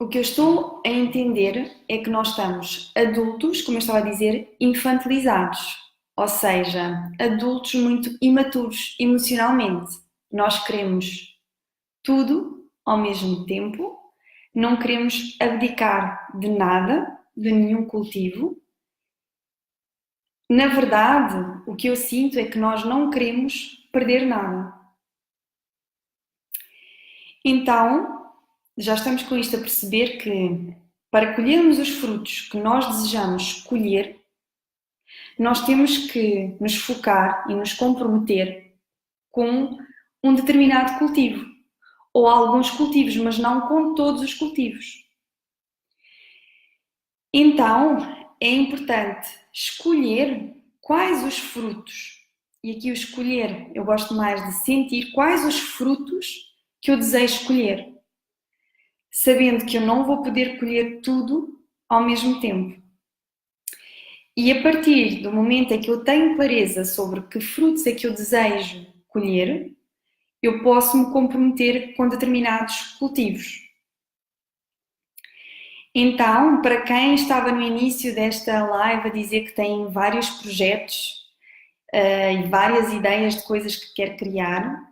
O que eu estou a entender é que nós estamos adultos, como eu estava a dizer, infantilizados. Ou seja, adultos muito imaturos emocionalmente. Nós queremos tudo ao mesmo tempo, não queremos abdicar de nada, de nenhum cultivo. Na verdade, o que eu sinto é que nós não queremos perder nada. Então, já estamos com isto a perceber que para colhermos os frutos que nós desejamos colher, nós temos que nos focar e nos comprometer com um determinado cultivo, ou alguns cultivos, mas não com todos os cultivos. Então, é importante escolher quais os frutos, e aqui o escolher, eu gosto mais de sentir quais os frutos que eu desejo colher, sabendo que eu não vou poder colher tudo ao mesmo tempo. E a partir do momento em que eu tenho clareza sobre que frutos é que eu desejo colher, eu posso me comprometer com determinados cultivos. Então, para quem estava no início desta live a dizer que tem vários projetos e várias ideias de coisas que quer criar,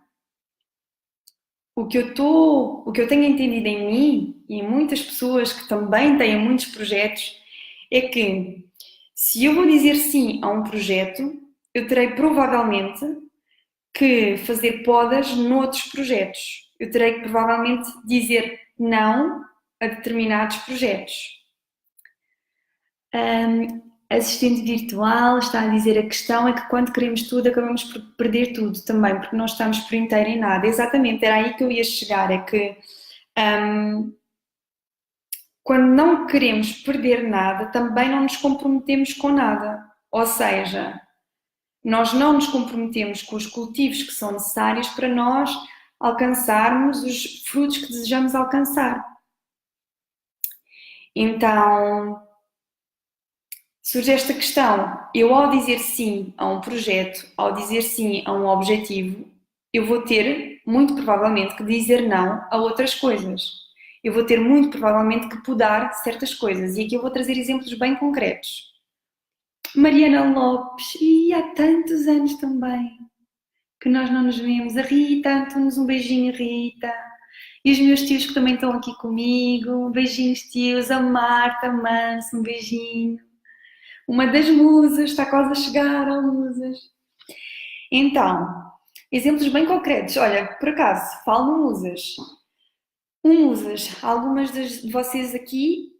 o que eu tenho entendido em mim e em muitas pessoas que também têm muitos projetos é que se eu vou dizer sim a um projeto, eu terei provavelmente que fazer podas noutros projetos. Eu terei que provavelmente dizer não a determinados projetos. Assistente virtual está a dizer a questão é que quando queremos tudo acabamos por perder tudo também, porque não estamos por inteiro em nada. Exatamente, era aí que eu ia chegar, é que quando não queremos perder nada, também não nos comprometemos com nada. Ou seja, nós não nos comprometemos com os cultivos que são necessários para nós alcançarmos os frutos que desejamos alcançar. Então, surge esta questão. Eu, ao dizer sim a um projeto, ao dizer sim a um objetivo, eu vou ter, muito provavelmente, que dizer não a outras coisas. Eu vou ter, muito provavelmente, que podar certas coisas. E aqui eu vou trazer exemplos bem concretos. Mariana Lopes, e há tantos anos também que nós não nos vemos. A Rita Antunes, um beijinho, Rita. E os meus tios que também estão aqui comigo. Beijinhos, tios. A Marta Manso, um beijinho. Uma das musas, está quase a chegar a musas. Então, exemplos bem concretos. Olha, por acaso, falo no musas. Musas, algumas de vocês aqui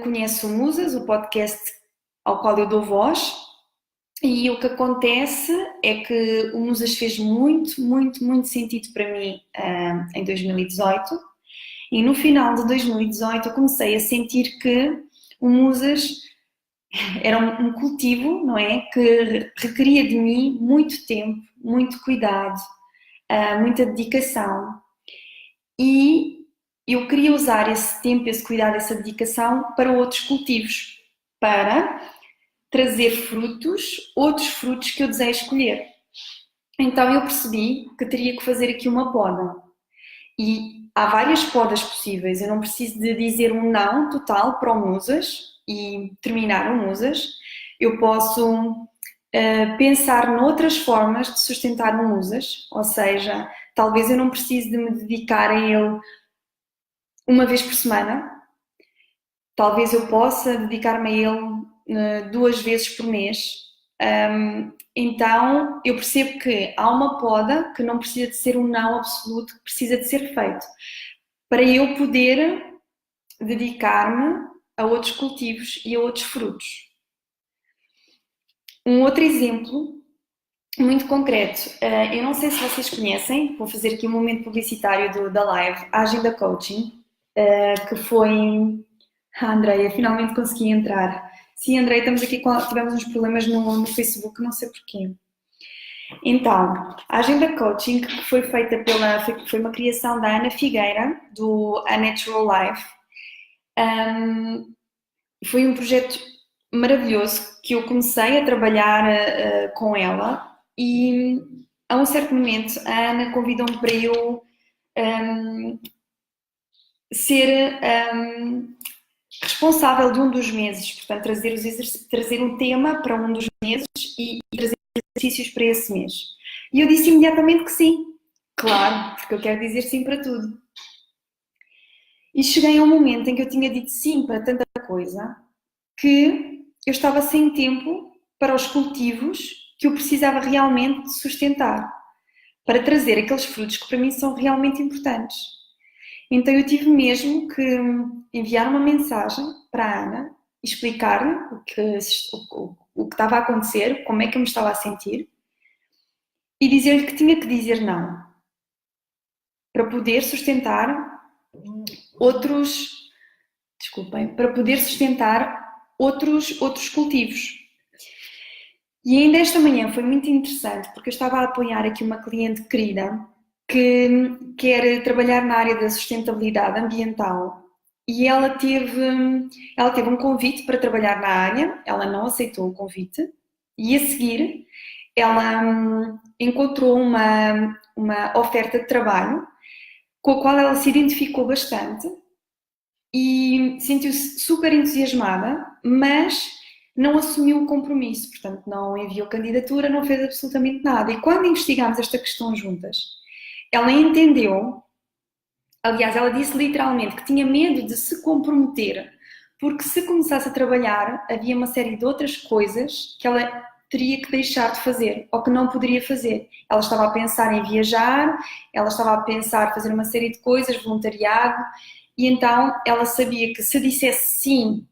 conhecem o Musas, o podcast ao qual eu dou voz. E o que acontece é que o Musas fez muito, muito, muito sentido para mim em 2018. E no final de 2018 eu comecei a sentir que o Musas era um cultivo, não é? Que requeria de mim muito tempo, muito cuidado, muita dedicação. E eu queria usar esse tempo, esse cuidado, essa dedicação para outros cultivos, para trazer frutos, outros frutos que eu desejo colher. Então eu percebi que teria que fazer aqui uma poda. E há várias podas possíveis. Eu não preciso de dizer um não total para o Musas e terminar o Musas. Eu posso pensar noutras formas de sustentar o Musas, ou seja, talvez eu não precise de me dedicar a ele uma vez por semana, talvez eu possa dedicar-me a ele 2 vezes por mês. Então eu percebo que há uma poda que não precisa de ser um não absoluto, que precisa de ser feito para eu poder dedicar-me a outros cultivos e a outros frutos. Um outro exemplo muito concreto, eu não sei se vocês conhecem, vou fazer aqui um momento publicitário da live, a Agenda Coaching, que foi... Andreia, finalmente consegui entrar. Sim, Andreia, estamos aqui, tivemos uns problemas no Facebook, não sei porquê. Então, a Agenda Coaching, que foi feita foi uma criação da Ana Figueira, do A Natural Life, foi um projeto maravilhoso que eu comecei a trabalhar com ela e a um certo momento a Ana convidou-me para eu ser responsável de um dos meses, portanto, trazer um tema para um dos meses e trazer exercícios para esse mês. E eu disse imediatamente que sim. Claro, porque eu quero dizer sim para tudo. E cheguei a um momento em que eu tinha dito sim para tanta coisa que eu estava sem tempo para os cultivos que eu precisava realmente de sustentar, para trazer aqueles frutos que para mim são realmente importantes. Então eu tive mesmo que enviar uma mensagem para a Ana, explicar-lhe o que estava a acontecer, como é que eu me estava a sentir, e dizer-lhe que tinha que dizer não, para poder sustentar para poder sustentar outros cultivos. E ainda esta manhã foi muito interessante, porque eu estava a apoiar aqui uma cliente querida que quer trabalhar na área da sustentabilidade ambiental e ela teve um convite para trabalhar na área, ela não aceitou o convite e a seguir ela encontrou uma oferta de trabalho com a qual ela se identificou bastante e sentiu-se super entusiasmada, mas não assumiu o compromisso, portanto não enviou candidatura, não fez absolutamente nada. E quando investigámos esta questão juntas, ela entendeu, aliás, ela disse literalmente que tinha medo de se comprometer, porque se começasse a trabalhar, havia uma série de outras coisas que ela teria que deixar de fazer, ou que não poderia fazer. Ela estava a pensar em viajar, ela estava a pensar em fazer uma série de coisas, voluntariado, e então ela sabia que se dissesse sim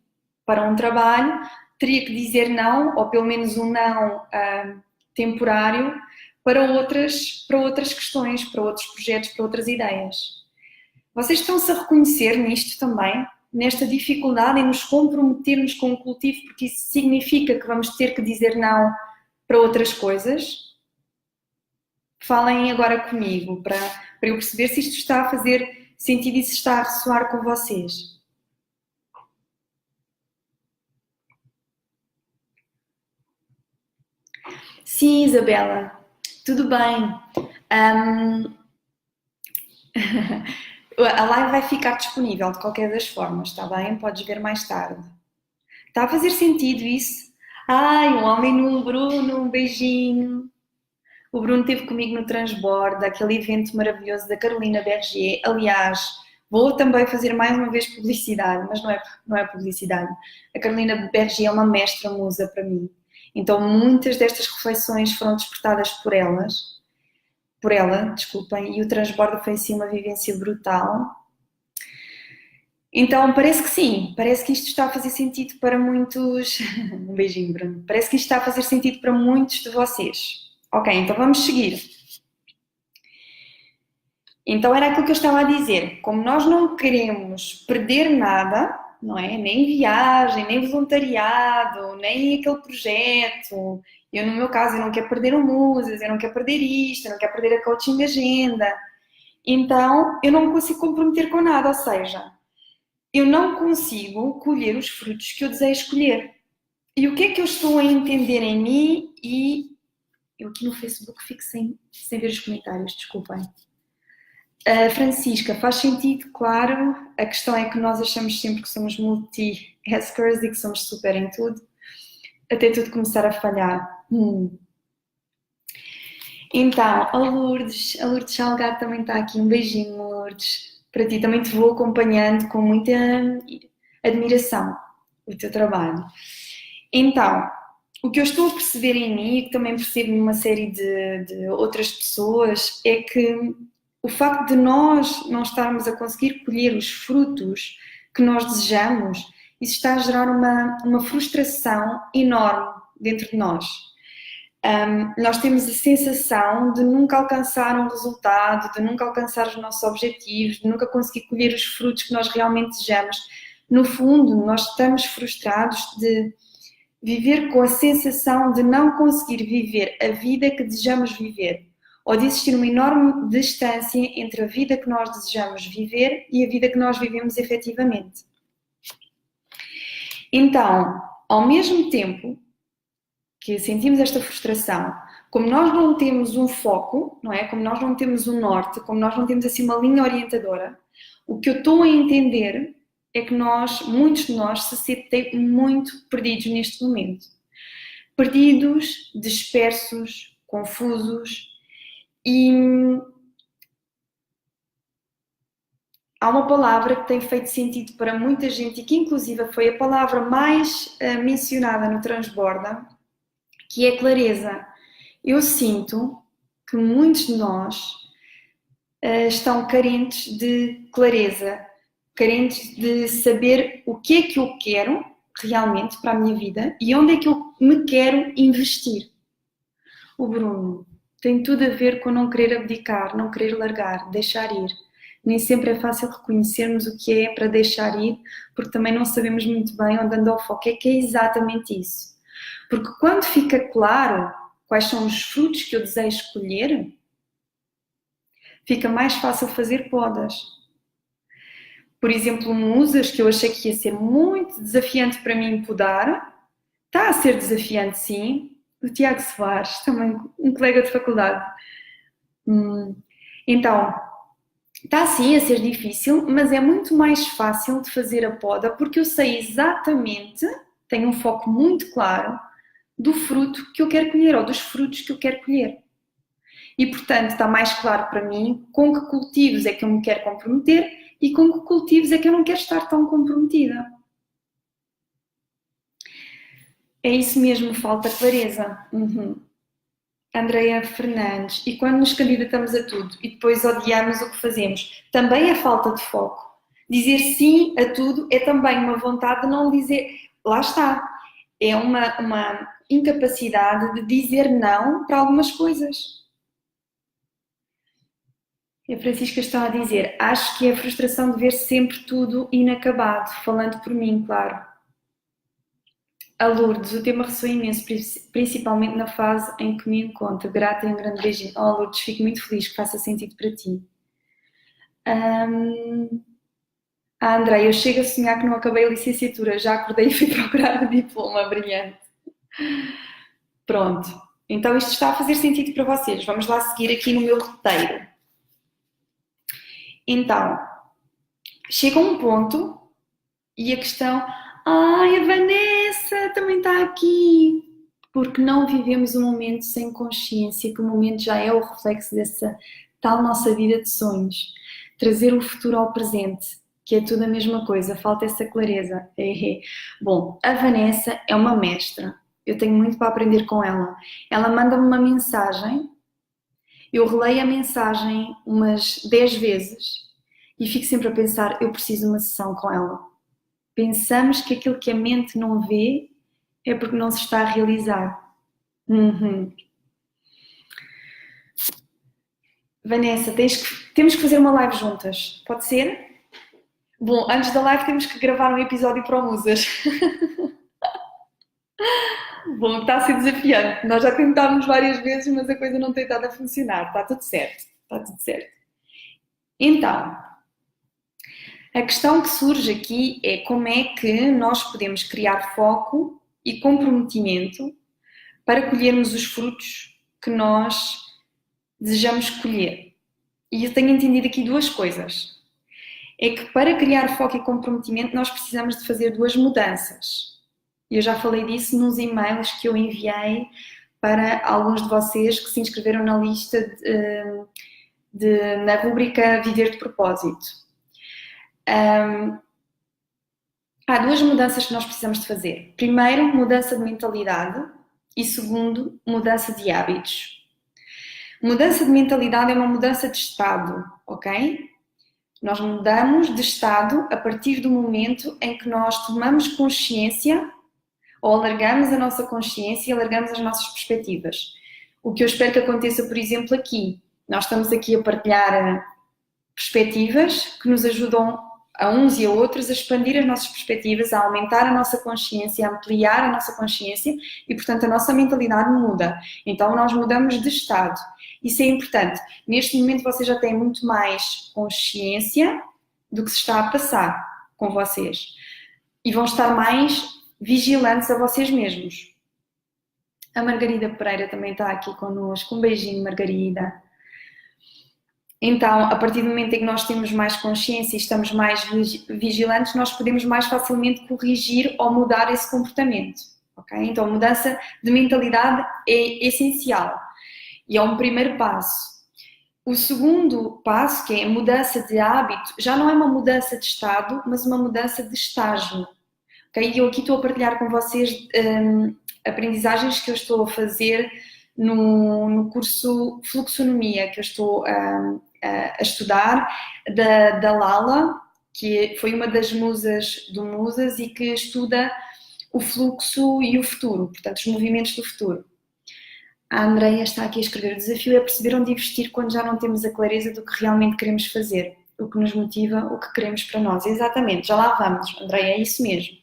para um trabalho, teria que dizer não, ou pelo menos um não temporário, para outras questões, para outros projetos, para outras ideias. Vocês estão-se a reconhecer nisto também? Nesta dificuldade em nos comprometermos com o cultivo, porque isso significa que vamos ter que dizer não para outras coisas? Falem agora comigo, para eu perceber se isto está a fazer sentido e se está a ressoar com vocês. Sim, Isabela, tudo bem. A live vai ficar disponível de qualquer das formas, está bem? Podes ver mais tarde. Está a fazer sentido isso? Ai, um homem nu, Bruno, um beijinho. O Bruno esteve comigo no Transbordo, aquele evento maravilhoso da Carolina Berger. Aliás, vou também fazer mais uma vez publicidade, mas não é publicidade. A Carolina Berger é uma mestra musa para mim. Então, muitas destas reflexões foram despertadas por ela, desculpem, e o Transbordo foi assim uma vivência brutal. Então, parece que sim, parece que isto está a fazer sentido para muitos. Um beijinho, Bruno. Parece que isto está a fazer sentido para muitos de vocês. Ok, então vamos seguir. Então era aquilo que eu estava a dizer. Como nós não queremos perder nada, não é? Nem viagem, nem voluntariado, nem aquele projeto. Eu, no meu caso, eu não quero perder o Musas, eu não quero perder isto, eu não quero perder a coaching agenda. Então, eu não me consigo comprometer com nada, ou seja, eu não consigo colher os frutos que eu desejo colher. E o que é que eu estou a entender em mim? E eu aqui no Facebook fico sem ver os comentários, desculpem. Francisca, faz sentido, claro. A questão é que nós achamos sempre que somos multi-taskers e que somos super em tudo, até tudo começar a falhar. Então, a Lourdes Salgado também está aqui. Um beijinho, Lourdes. Para ti também te vou acompanhando com muita admiração o teu trabalho. Então, o que eu estou a perceber em mim e que também percebo numa série de outras pessoas é que o facto de nós não estarmos a conseguir colher os frutos que nós desejamos, isso está a gerar uma frustração enorme dentro de nós. Nós temos a sensação de nunca alcançar um resultado, de nunca alcançar os nossos objetivos, de nunca conseguir colher os frutos que nós realmente desejamos. No fundo, nós estamos frustrados de viver com a sensação de não conseguir viver a vida que desejamos viver, ou de existir uma enorme distância entre a vida que nós desejamos viver e a vida que nós vivemos efetivamente. Então, ao mesmo tempo que sentimos esta frustração, como nós não temos um foco, não é? Como nós não temos um norte, como nós não temos assim uma linha orientadora, O que eu estou a entender é que muitos de nós, se sentem muito perdidos neste momento. Perdidos, dispersos, confusos e há uma palavra que tem feito sentido para muita gente e que inclusive foi a palavra mais mencionada no Transborda, que é clareza. Eu sinto que muitos de nós estão carentes de clareza, carentes de saber o que é que eu quero realmente para a minha vida e onde é que eu me quero investir. O Bruno tem tudo a ver com não querer abdicar, não querer largar, deixar ir. Nem sempre é fácil reconhecermos o que é para deixar ir, porque também não sabemos muito bem onde anda o foco. É que é exatamente isso. Porque quando fica claro quais são os frutos que eu desejo colher, fica mais fácil fazer podas. Por exemplo, musas, que eu achei que ia ser muito desafiante para mim podar, está a ser desafiante sim. O Tiago Soares, também um colega de faculdade. Então, está sim a ser difícil, mas é muito mais fácil de fazer a poda porque eu sei exatamente, tenho um foco muito claro do fruto que eu quero colher ou dos frutos que eu quero colher. E, portanto, está mais claro para mim com que cultivos é que eu me quero comprometer e com que cultivos é que eu não quero estar tão comprometida. É isso mesmo, falta clareza. Andreia Fernandes. E quando nos candidatamos a tudo e depois odiamos o que fazemos, também é falta de foco. Dizer sim a tudo é também uma vontade de não dizer... Lá está. É uma incapacidade de dizer não para algumas coisas. E a Francisca está a dizer, acho que é a frustração de ver sempre tudo inacabado, falando por mim, claro. A Lourdes, o tema ressoa imenso, principalmente na fase em que me encontro. Grata e um grande beijinho. Oh, Lourdes, fico muito feliz que faça sentido para ti. A André, eu chego a sonhar que não acabei a licenciatura, já acordei e fui procurar o diploma, brilhante. Pronto, então isto está a fazer sentido para vocês. Vamos lá seguir aqui no meu roteiro. Então, chega um ponto e a questão... Ai, a Vanessa também está aqui. Porque não vivemos o momento sem consciência, que o momento já é o reflexo dessa tal nossa vida de sonhos. Trazer o futuro ao presente, que é tudo a mesma coisa, falta essa clareza. Bom, a Vanessa é uma mestra. Eu tenho muito para aprender com ela. Ela manda-me uma mensagem, eu releio a mensagem umas 10 vezes e fico sempre a pensar, eu preciso de uma sessão com ela. Pensamos que aquilo que a mente não vê é porque não se está a realizar. Vanessa, temos que fazer uma live juntas, pode ser? Bom, antes da live temos que gravar um episódio para o Musas. Bom, está a ser desafiante. Nós já tentámos várias vezes, mas a coisa não tem estado a funcionar. Está tudo certo. Está tudo certo. Então, a questão que surge aqui é como é que nós podemos criar foco e comprometimento para colhermos os frutos que nós desejamos colher. E eu tenho entendido aqui duas coisas. É que para criar foco e comprometimento nós precisamos de fazer duas mudanças. Eu já falei disso nos e-mails que eu enviei para alguns de vocês que se inscreveram na lista na rubrica Viver de Propósito. Há duas mudanças que nós precisamos de fazer. Primeiro, mudança de mentalidade e segundo, mudança de hábitos. Mudança de mentalidade é uma mudança de estado, ok? Nós mudamos de estado a partir do momento em que nós tomamos consciência ou alargamos a nossa consciência e alargamos as nossas perspectivas. O que eu espero que aconteça, por exemplo, aqui. Nós estamos aqui a partilhar perspectivas que nos ajudam a uns e a outros a expandir as nossas perspectivas, a aumentar a nossa consciência, a ampliar a nossa consciência e, portanto, a nossa mentalidade muda. Então, nós mudamos de estado. Isso é importante. Neste momento, vocês já têm muito mais consciência do que se está a passar com vocês. E vão estar mais vigilantes a vocês mesmos. A Margarida Pereira também está aqui connosco. Um beijinho, Margarida. Então, a partir do momento em que nós temos mais consciência e estamos mais vigilantes, nós podemos mais facilmente corrigir ou mudar esse comportamento. Okay? Então, a mudança de mentalidade é essencial e é um primeiro passo. O segundo passo, que é a mudança de hábito, já não é uma mudança de estado, mas uma mudança de estágio. Okay? E eu aqui estou a partilhar com vocês aprendizagens que eu estou a fazer no curso Fluxonomia, que eu estou a estudar, da Lala, que foi uma das musas do Musas e que estuda o fluxo e o futuro, portanto, os movimentos do futuro. A Andreia está aqui a escrever: o desafio é perceber onde investir quando já não temos a clareza do que realmente queremos fazer, o que nos motiva, o que queremos para nós. Exatamente, já lá vamos, Andreia, é isso mesmo.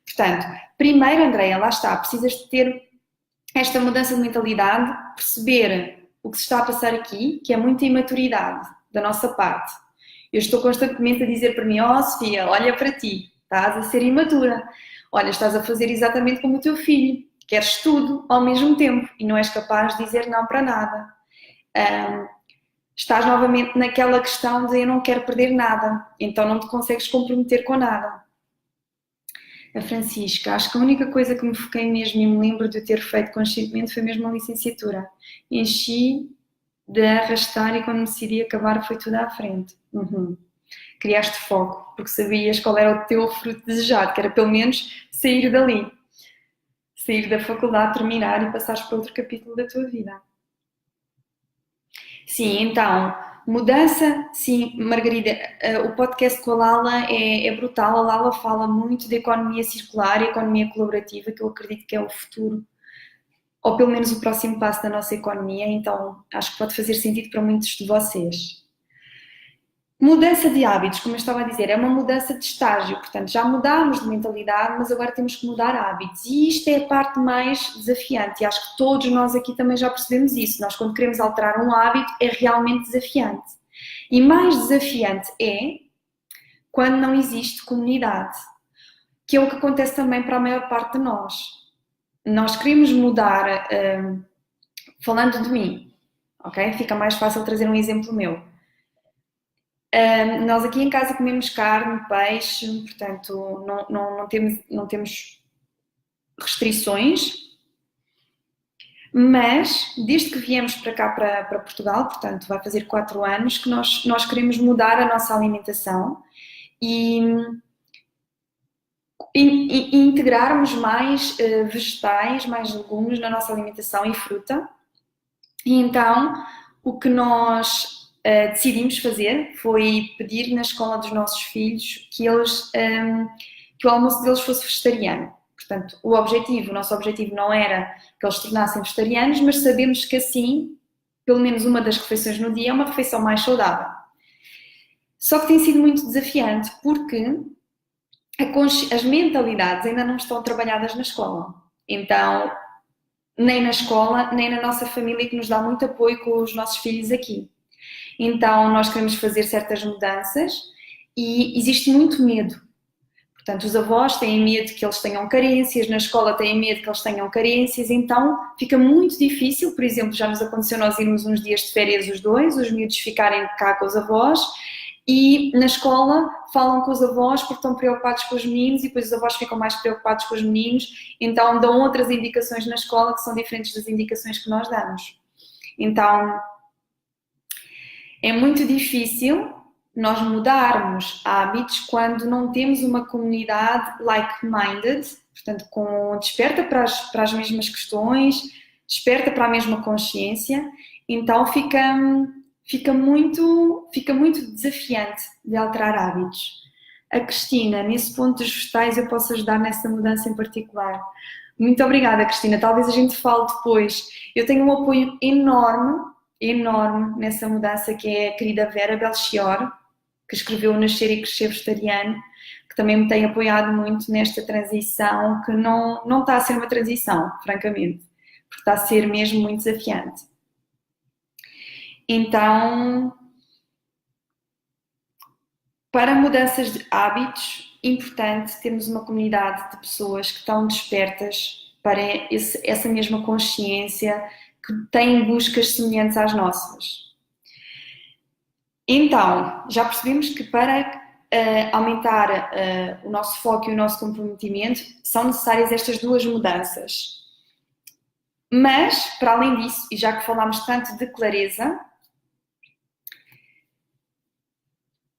Portanto, primeiro, Andreia, lá está, precisas de ter esta mudança de mentalidade, perceber o que se está a passar aqui, que é muita imaturidade da nossa parte. Eu estou constantemente a dizer para mim: oh Sofia, olha para ti, estás a ser imatura, olha, estás a fazer exatamente como o teu filho, queres tudo ao mesmo tempo e não és capaz de dizer não para nada. Estás novamente naquela questão de eu não quero perder nada, então não te consegues comprometer com nada. A Francisca: acho que a única coisa que me foquei mesmo e me lembro de eu ter feito conscientemente foi mesmo a licenciatura. Enchi de arrastar e quando me decidi acabar foi tudo à frente. Criaste foco, porque sabias qual era o teu fruto desejado, que era pelo menos sair dali. Sair da faculdade, terminar e passares para outro capítulo da tua vida. Sim, então, mudança, sim, Margarida, o podcast com a Lala é brutal. A Lala fala muito de economia circular e economia colaborativa, que eu acredito que é o futuro, ou pelo menos o próximo passo da nossa economia, então acho que pode fazer sentido para muitos de vocês. Mudança de hábitos, como eu estava a dizer, é uma mudança de estágio, portanto já mudámos de mentalidade, mas agora temos que mudar hábitos e isto é a parte mais desafiante e acho que todos nós aqui também já percebemos isso. Nós quando queremos alterar um hábito é realmente desafiante e mais desafiante é quando não existe comunidade, que é o que acontece também para a maior parte de nós. Nós queremos mudar, falando de mim, ok? Fica mais fácil trazer um exemplo meu. Nós aqui em casa comemos carne, peixe, portanto não temos restrições, mas desde que viemos para cá, para Portugal, portanto vai fazer 4 anos, que nós queremos mudar a nossa alimentação e integrarmos mais vegetais, mais legumes na nossa alimentação e fruta. E então o que nós decidimos fazer foi pedir na escola dos nossos filhos que que o almoço deles fosse vegetariano. Portanto, o nosso objetivo não era que eles se tornassem vegetarianos, mas sabemos que assim, pelo menos uma das refeições no dia é uma refeição mais saudável. Só que tem sido muito desafiante porque as mentalidades ainda não estão trabalhadas na escola. Então, nem na escola, nem na nossa família, que nos dá muito apoio com os nossos filhos aqui. Então, nós queremos fazer certas mudanças e existe muito medo. Portanto, os avós têm medo que eles tenham carências, na escola têm medo que eles tenham carências, então fica muito difícil. Por exemplo, já nos aconteceu nós irmos uns dias de férias os dois, os miúdos ficarem cá com os avós e na escola falam com os avós porque estão preocupados com os meninos e depois os avós ficam mais preocupados com os meninos, então dão outras indicações na escola que são diferentes das indicações que nós damos. Então, é muito difícil nós mudarmos hábitos quando não temos uma comunidade like-minded, portanto, desperta para as mesmas questões, desperta para a mesma consciência, então fica muito desafiante de alterar hábitos. A Cristina, nesse ponto dos vegetais, eu posso ajudar nessa mudança em particular. Muito obrigada, Cristina. Talvez a gente fale depois. Eu tenho um apoio enorme nessa mudança, que é a querida Vera Belchior, que escreveu Nascer e Crescer Vegetariano, que também me tem apoiado muito nesta transição, que não está a ser uma transição, francamente, porque está a ser mesmo muito desafiante. Então, para mudanças de hábitos, importante termos uma comunidade de pessoas que estão despertas para essa mesma consciência, que têm buscas semelhantes às nossas. Então, já percebemos que para aumentar o nosso foco e o nosso comprometimento são necessárias estas duas mudanças. Mas, para além disso, e já que falámos tanto de clareza,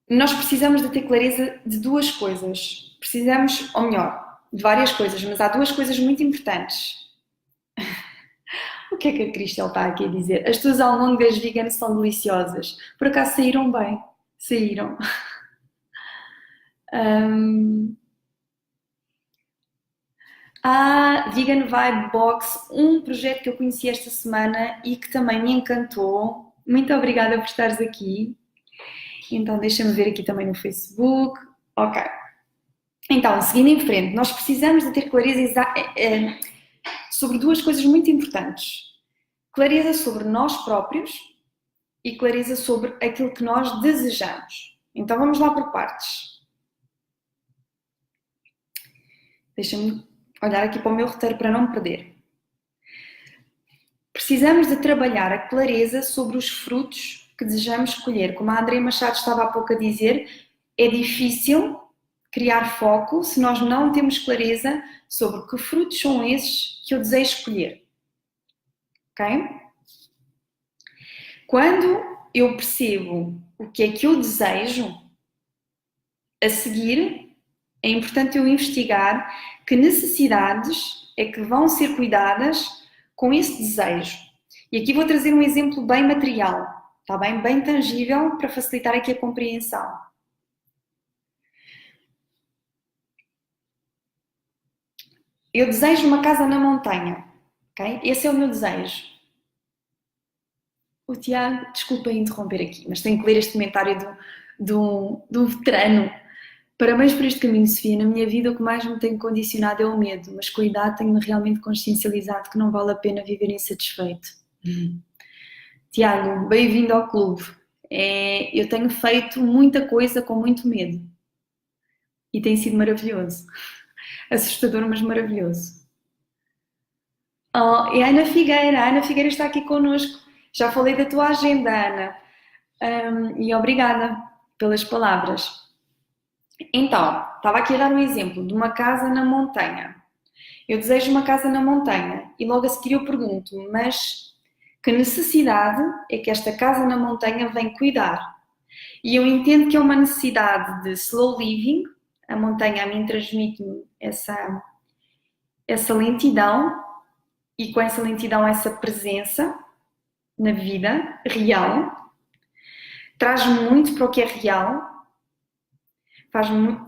nós precisamos de ter clareza de duas coisas. Precisamos, ou melhor, de várias coisas, mas há duas coisas muito importantes. O que é que a Cristel está aqui a dizer? As tuas almôndegas vegan são deliciosas. Por acaso saíram bem? Saíram. Vegan Vibe Box, um projeto que eu conheci esta semana e que também me encantou. Muito obrigada por estares aqui. Então, deixa-me ver aqui também no Facebook. Ok. Então, seguindo em frente, nós precisamos de ter clareza sobre duas coisas muito importantes. Clareza sobre nós próprios e clareza sobre aquilo que nós desejamos. Então, vamos lá por partes. Deixa-me olhar aqui para o meu roteiro para não me perder. Precisamos de trabalhar a clareza sobre os frutos que desejamos colher. Como a Andréa Machado estava há pouco a dizer, é difícil criar foco se nós não temos clareza sobre que frutos são esses que eu desejo colher. Ok? Quando eu percebo o que é que eu desejo, a seguir é importante eu investigar que necessidades é que vão ser cuidadas com esse desejo. E aqui vou trazer um exemplo bem material, está bem? Bem tangível para facilitar aqui a compreensão. Eu desejo uma casa na montanha, ok? Esse é o meu desejo. O Tiago, desculpa interromper aqui, mas tenho que ler este comentário de um veterano. Parabéns por este caminho, Sofia. Na minha vida o que mais me tem condicionado é o medo, mas com a idade tenho-me realmente consciencializado que não vale a pena viver insatisfeito. Tiago, bem-vindo ao clube. Eu tenho feito muita coisa com muito medo. E tem sido maravilhoso. Assustador, mas maravilhoso. Oh, e a Ana Figueira está aqui connosco. Já falei da tua agenda, Ana. E obrigada pelas palavras. Então, estava aqui a dar um exemplo de uma casa na montanha. Eu desejo uma casa na montanha e logo a seguir eu pergunto, mas que necessidade é que esta casa na montanha vem cuidar? E eu entendo que é uma necessidade de slow living. A montanha a mim transmite-me essa lentidão e com essa lentidão essa presença na vida real. Traz-me muito para o que é real.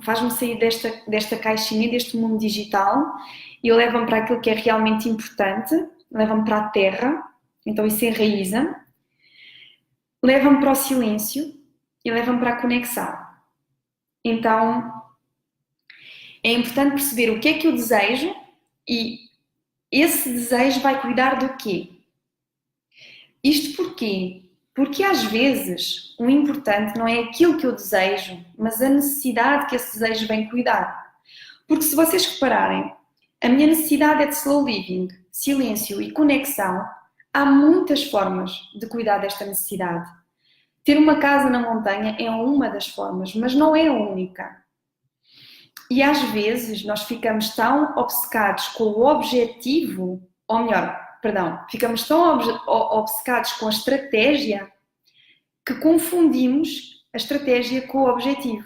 Faz-me sair desta caixinha, deste mundo digital e leva-me para aquilo que é realmente importante, leva-me para a terra, então isso enraiza, leva-me para o silêncio e leva-me para a conexão. Então é importante perceber o que é que eu desejo e esse desejo vai cuidar do quê? Isto porquê? Porque às vezes o importante não é aquilo que eu desejo, mas a necessidade que esse desejo vem cuidar. Porque se vocês repararem, a minha necessidade é de slow living, silêncio e conexão. Há muitas formas de cuidar desta necessidade. Ter uma casa na montanha é uma das formas, mas não é a única. E às vezes nós ficamos tão obcecados com o objetivo, ou melhor, ficamos tão obcecados com a estratégia que confundimos a estratégia com o objetivo.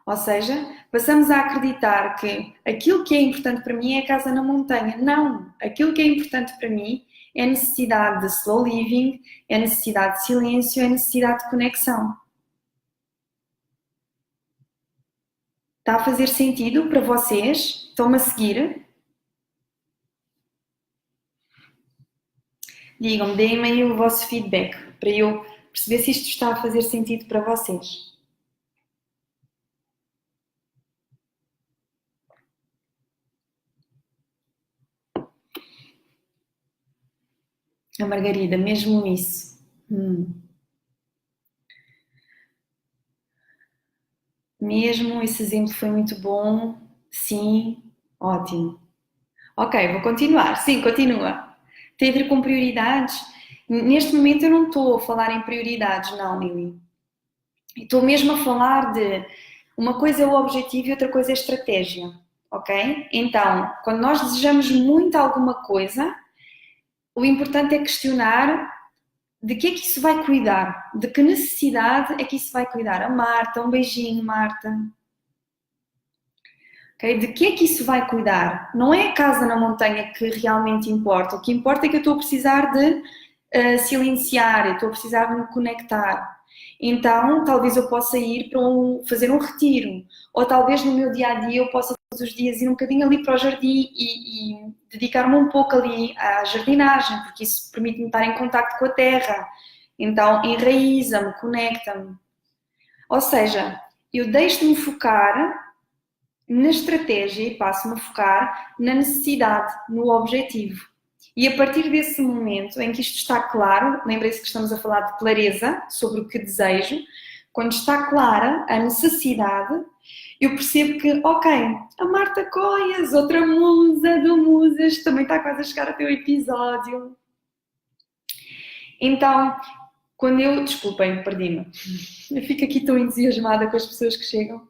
Ou seja, passamos a acreditar que aquilo que é importante para mim é a casa na montanha. Não! Aquilo que é importante para mim é a necessidade de slow living, é a necessidade de silêncio, é a necessidade de conexão. Está a fazer sentido para vocês? Estão-me a seguir? Digam-me, deem-me aí o vosso feedback para eu perceber se isto está a fazer sentido para vocês. A Margarida, mesmo isso. Mesmo esse exemplo foi muito bom. Sim, ótimo. Ok, vou continuar. Sim, continua. Tem a ver com prioridades. Neste momento eu não estou a falar em prioridades, não, Lili. Estou mesmo a falar de uma coisa é o objetivo e outra coisa é a estratégia, ok? Então, quando nós desejamos muito alguma coisa, o importante é questionar de que é que isso vai cuidar, de que necessidade é que isso vai cuidar. A Marta, um beijinho, Marta. Okay? De que é que isso vai cuidar? Não é a casa na montanha que realmente importa. O que importa é que eu estou a precisar de silenciar, eu estou a precisar de me conectar. Então, talvez eu possa ir para fazer um retiro. Ou talvez no meu dia-a-dia eu possa todos os dias ir um bocadinho ali para o jardim e dedicar-me um pouco ali à jardinagem, porque isso permite-me estar em contacto com a terra. Então, enraiza-me, conecta-me. Ou seja, eu deixo-me focar na estratégia e passo-me a focar na necessidade, no objetivo. E a partir desse momento em que isto está claro, lembrem-se que estamos a falar de clareza sobre o que desejo, quando está clara a necessidade, eu percebo que, ok, a Marta Coias, outra musa do Musas, também está quase a chegar ao teu episódio. Então, quando eu... Desculpem, perdi-me. Eu fico aqui tão entusiasmada com as pessoas que chegam.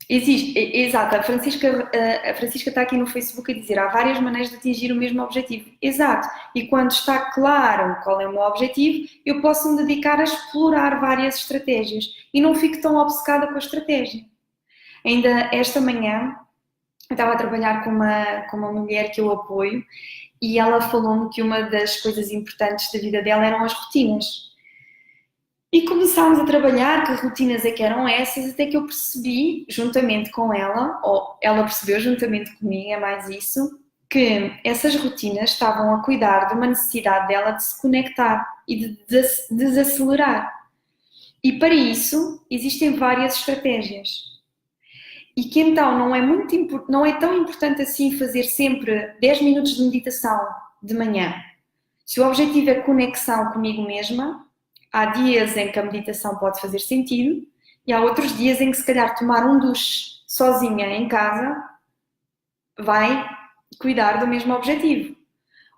Existe, exato, a Francisca está aqui no Facebook a dizer há várias maneiras de atingir o mesmo objetivo. Exato, e quando está claro qual é o meu objetivo, eu posso me dedicar a explorar várias estratégias e não fico tão obcecada com a estratégia. Ainda esta manhã, eu estava a trabalhar com uma mulher que eu apoio e ela falou-me que uma das coisas importantes da vida dela eram as rotinas. E começámos a trabalhar que rotinas é que eram essas, até que eu percebi, juntamente com ela, ou ela percebeu juntamente comigo, é mais isso, que essas rotinas estavam a cuidar de uma necessidade dela de se conectar e de desacelerar. E para isso existem várias estratégias. E que então não é tão importante assim fazer sempre 10 minutos de meditação de manhã. Se o objetivo é conexão comigo mesma, há dias em que a meditação pode fazer sentido e há outros dias em que se calhar tomar um duche sozinha em casa vai cuidar do mesmo objetivo.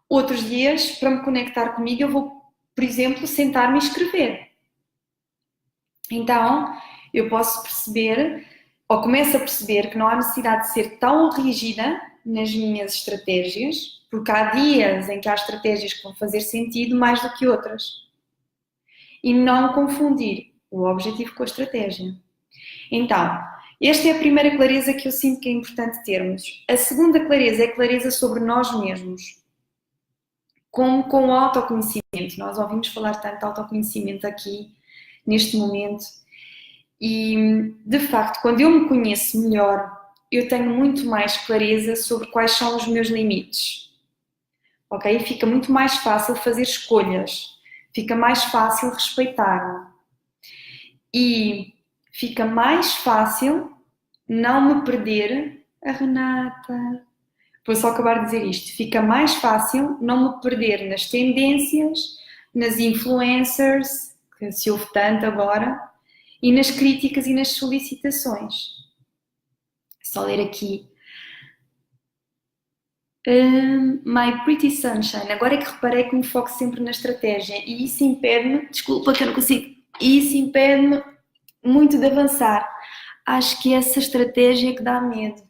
Outros dias, para me conectar comigo, eu vou, por exemplo, sentar-me e escrever. Então, eu posso perceber, ou começo a perceber que não há necessidade de ser tão rígida nas minhas estratégias, porque há dias em que há estratégias que vão fazer sentido mais do que outras. E não confundir o objetivo com a estratégia. Então, esta é a primeira clareza que eu sinto que é importante termos. A segunda clareza é a clareza sobre nós mesmos. Como com o autoconhecimento. Nós ouvimos falar tanto de autoconhecimento aqui, neste momento. E, de facto, quando eu me conheço melhor, eu tenho muito mais clareza sobre quais são os meus limites. Ok? Fica muito mais fácil fazer escolhas. Fica mais fácil respeitar. E fica mais fácil não me perder. A Renata. Vou só acabar de dizer isto. Fica mais fácil não me perder nas tendências, nas influencers, que se ouve tanto agora, e nas críticas e nas solicitações. Só ler aqui. My Pretty Sunshine. Agora é que reparei que me foco sempre na estratégia e isso impede-me, desculpa que eu não consigo, isso impede-me muito de avançar. Acho que essa estratégia é que dá medo.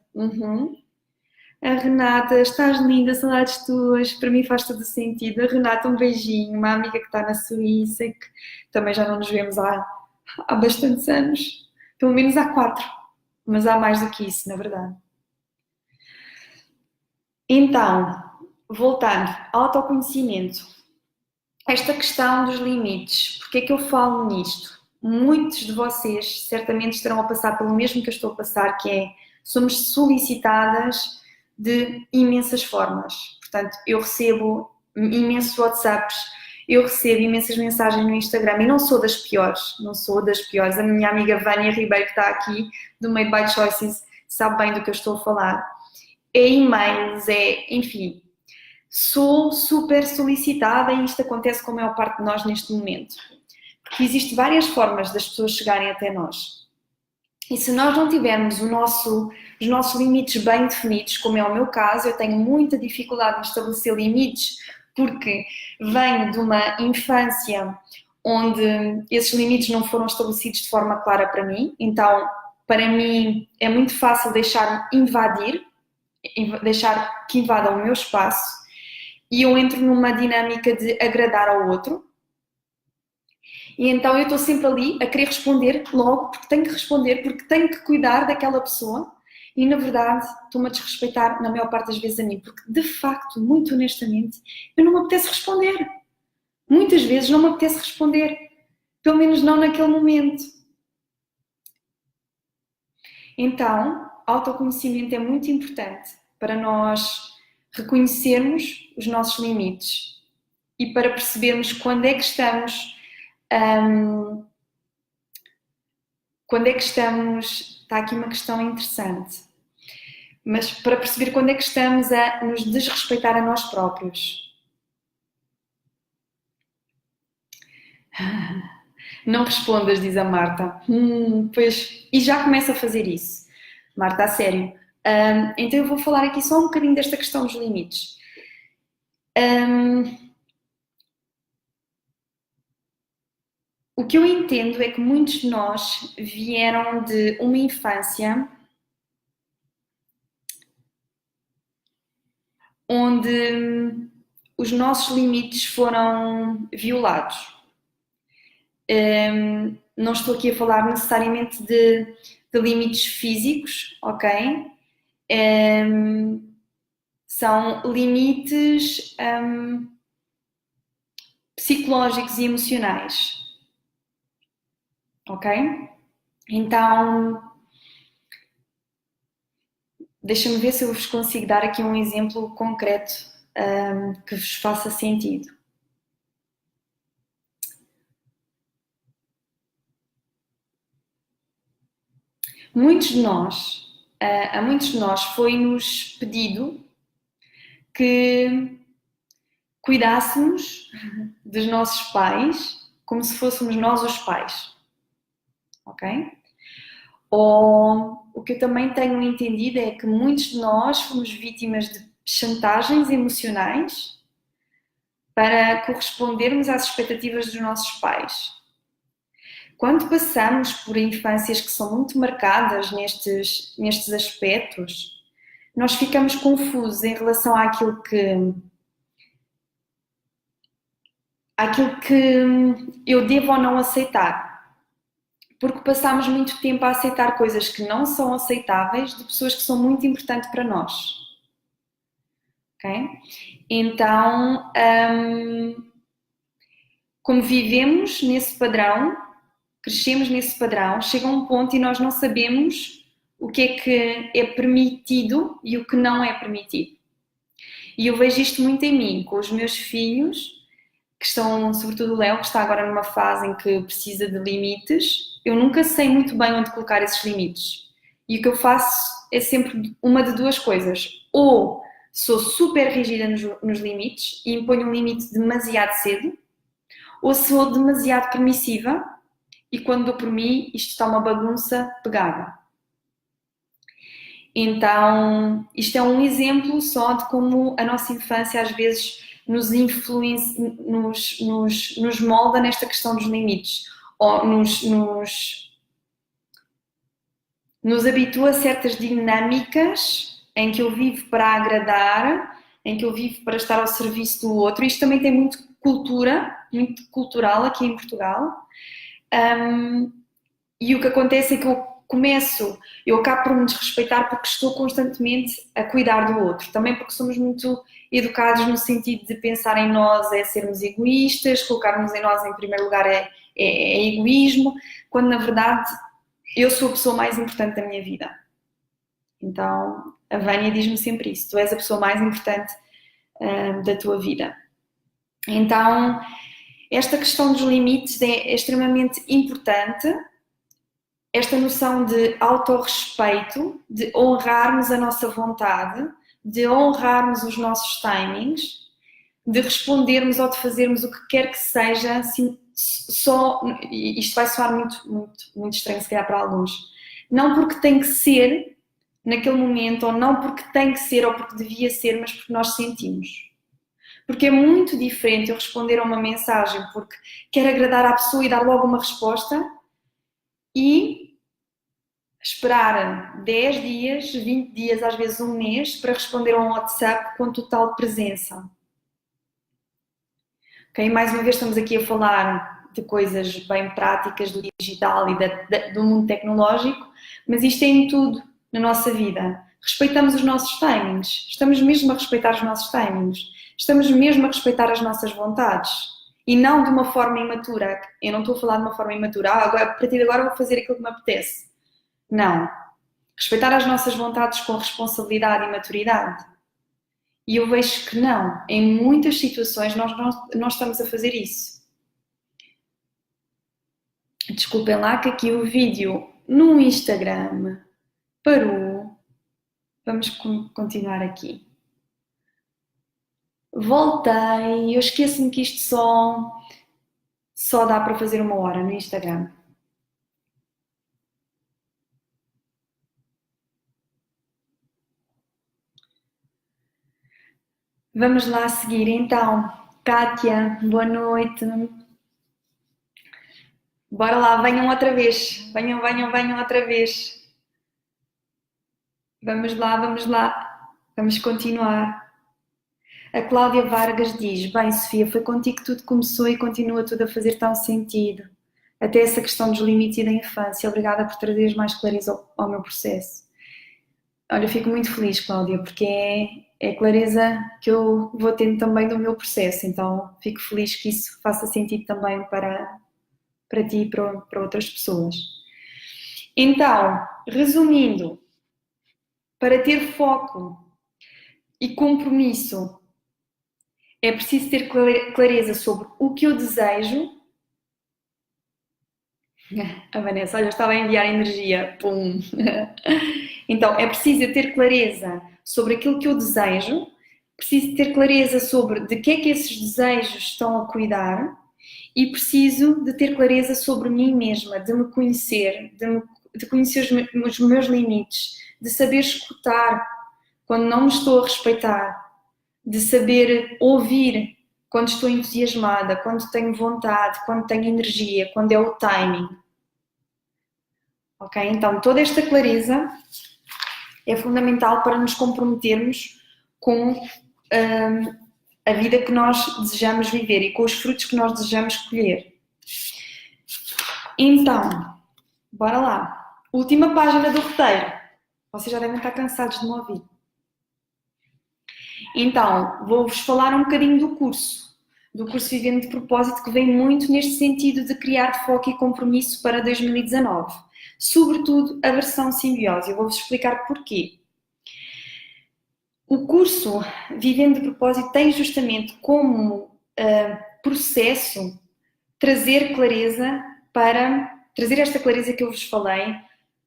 A Renata, estás linda, saudades tuas, para mim faz todo sentido. A Renata, um beijinho, uma amiga que está na Suíça, que também já não nos vemos há bastantes anos, pelo menos há 4, mas há mais do que isso, na verdade. Então, voltando, autoconhecimento. Esta questão dos limites, porque é que eu falo nisto? Muitos de vocês certamente estarão a passar pelo mesmo que eu estou a passar, que é, somos solicitadas de imensas formas. Portanto, eu recebo imensos WhatsApps, eu recebo imensas mensagens no Instagram e não sou das piores, não sou das piores. A minha amiga Vânia Ribeiro, que está aqui, do Made by Choices, sabe bem do que eu estou a falar. É e-mails, enfim, sou super solicitada e isto acontece com a maior parte de nós neste momento. Porque existem várias formas das pessoas chegarem até nós. E se nós não tivermos os nossos limites bem definidos, como é o meu caso, eu tenho muita dificuldade em estabelecer limites porque venho de uma infância onde esses limites não foram estabelecidos de forma clara para mim, então para mim é muito fácil deixar-me invadir, deixar que invadam o meu espaço e eu entro numa dinâmica de agradar ao outro. E então eu estou sempre ali a querer responder logo, porque tenho que responder, porque tenho que cuidar daquela pessoa e na verdade estou-me a desrespeitar na maior parte das vezes a mim, porque de facto, muito honestamente, eu não me apetece responder. Muitas vezes não me apetece responder, pelo menos não naquele momento. Então, autoconhecimento é muito importante para nós reconhecermos os nossos limites e para percebermos quando é que estamos, está aqui uma questão interessante, mas para perceber quando é que estamos a nos desrespeitar a nós próprios. Não respondas, diz a Marta. Pois, e já começa a fazer isso. Marta, a sério. Então eu vou falar aqui só um bocadinho desta questão dos limites. O que eu entendo é que muitos de nós vieram de uma infância onde os nossos limites foram violados. Não estou aqui a falar necessariamente de limites físicos, ok? São limites psicológicos e emocionais, ok? Então, deixa-me ver se eu vos consigo dar aqui um exemplo concreto que vos faça sentido. A muitos de nós foi-nos pedido que cuidássemos dos nossos pais como se fôssemos nós os pais, ok? Ou o que eu também tenho entendido é que muitos de nós fomos vítimas de chantagens emocionais para correspondermos às expectativas dos nossos pais. Quando passamos por infâncias que são muito marcadas nestes aspectos, nós ficamos confusos em relação àquilo que eu devo ou não aceitar. Porque passamos muito tempo a aceitar coisas que não são aceitáveis de pessoas que são muito importantes para nós. Ok? Então, como vivemos nesse padrão, crescemos nesse padrão, chega um ponto e nós não sabemos o que é permitido e o que não é permitido. E eu vejo isto muito em mim, com os meus filhos, que estão, sobretudo o Léo, que está agora numa fase em que precisa de limites. Eu nunca sei muito bem onde colocar esses limites. E o que eu faço é sempre uma de duas coisas. Ou sou super rígida nos limites e imponho um limite demasiado cedo, ou sou demasiado permissiva e quando dou por mim isto está uma bagunça pegada. Então, isto é um exemplo só de como a nossa infância às vezes nos influencia, nos molda nesta questão dos limites, ou nos habitua a certas dinâmicas em que eu vivo para agradar, em que eu vivo para estar ao serviço do outro. Isto também tem muito muito cultural aqui em Portugal. E o que acontece é que eu acabo por me desrespeitar porque estou constantemente a cuidar do outro. Também porque somos muito educados no sentido de pensar em nós é sermos egoístas, colocarmos em nós em primeiro lugar é egoísmo, quando na verdade eu sou a pessoa mais importante da minha vida. Então a Vânia diz-me sempre isso, tu és a pessoa mais importante da tua vida. Então esta questão dos limites é extremamente importante. Esta noção de autorrespeito, de honrarmos a nossa vontade, de honrarmos os nossos timings, de respondermos ou de fazermos o que quer que seja, assim, isto vai soar muito estranho se calhar para alguns, Não porque tem que ser naquele momento, ou não porque tem que ser ou porque devia ser, mas porque nós sentimos. Porque é muito diferente eu responder a uma mensagem porque quero agradar à pessoa e dar logo uma resposta e esperar 10 dias, 20 dias, às vezes um mês, para responder a um WhatsApp com total presença. Okay? Mais uma vez estamos aqui a falar de coisas bem práticas do digital e do mundo tecnológico, mas isto é em tudo na nossa vida. Respeitamos os nossos timings, estamos mesmo a respeitar os nossos timings, estamos mesmo a respeitar as nossas vontades e não de uma forma imatura. Eu não estou a falar de uma forma imatura, agora, a partir de agora vou fazer aquilo que me apetece. Não. Respeitar as nossas vontades com responsabilidade e maturidade. E eu vejo que não. Em muitas situações nós estamos a fazer isso. Desculpem lá que aqui o vídeo no Instagram parou. Vamos continuar aqui. Voltei. Eu esqueço-me que isto só dá para fazer 1 hora no Instagram. Vamos lá seguir então. Kátia, boa noite. Bora lá, venham outra vez. Venham outra vez. Vamos lá. Vamos continuar. A Cláudia Vargas diz: bem, Sofia, foi contigo que tudo começou e continua tudo a fazer tão sentido. Até essa questão dos limites e da infância. Obrigada por trazeres mais clareza ao meu processo. Olha, eu fico muito feliz, Cláudia, porque é clareza que eu vou tendo também do meu processo. Então, fico feliz que isso faça sentido também para ti e para outras pessoas. Então, resumindo, para ter foco e compromisso, é preciso ter clareza sobre o que eu desejo. A Vanessa, olha, eu estava a enviar energia. Pum! Então, é preciso ter clareza sobre aquilo que eu desejo, preciso ter clareza sobre de que é que esses desejos estão a cuidar e preciso de ter clareza sobre mim mesma, de me conhecer, de conhecer os meus limites, de saber escutar quando não me estou a respeitar, de saber ouvir quando estou entusiasmada, quando tenho vontade, quando tenho energia, quando é o timing. Ok? Então, toda esta clareza é fundamental para nos comprometermos com a vida que nós desejamos viver e com os frutos que nós desejamos colher. Então, bora lá. Última página do roteiro. Vocês já devem estar cansados de me ouvir. Então, vou-vos falar um bocadinho do curso Vivendo de Propósito, que vem muito neste sentido de criar foco e compromisso para 2019. Sobretudo a versão simbiose. Eu vou-vos explicar porquê. O curso Vivendo de Propósito tem justamente como processo trazer esta clareza que eu vos falei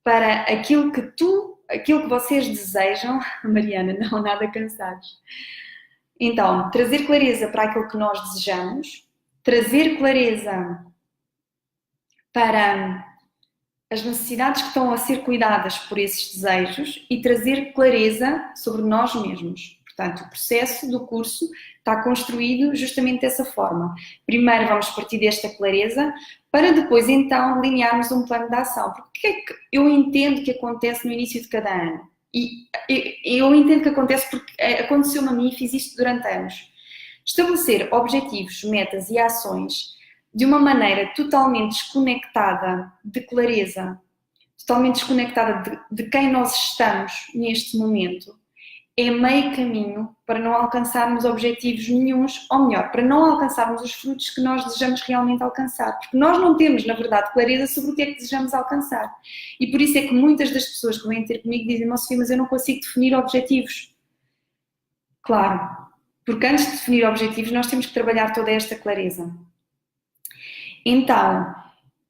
para aquilo que vocês desejam. Mariana, não, nada cansados. Então, trazer clareza para aquilo que nós desejamos, trazer clareza para as necessidades que estão a ser cuidadas por esses desejos e trazer clareza sobre nós mesmos. Portanto, o processo do curso está construído justamente dessa forma. Primeiro vamos partir desta clareza para depois então delinearmos um plano de ação. Porque o que é que eu entendo que acontece no início de cada ano? E eu entendo que acontece porque aconteceu-me a mim e fiz isto durante anos. Estabelecer objetivos, metas e ações de uma maneira totalmente desconectada de clareza, totalmente desconectada de quem nós estamos neste momento, é meio caminho para não alcançarmos objetivos nenhuns, ou melhor, para não alcançarmos os frutos que nós desejamos realmente alcançar. Porque nós não temos, na verdade, clareza sobre o que é que desejamos alcançar. E por isso é que muitas das pessoas que vêm ter comigo dizem: Sofia, mas eu não consigo definir objetivos. Claro, porque antes de definir objetivos nós temos que trabalhar toda esta clareza. Então,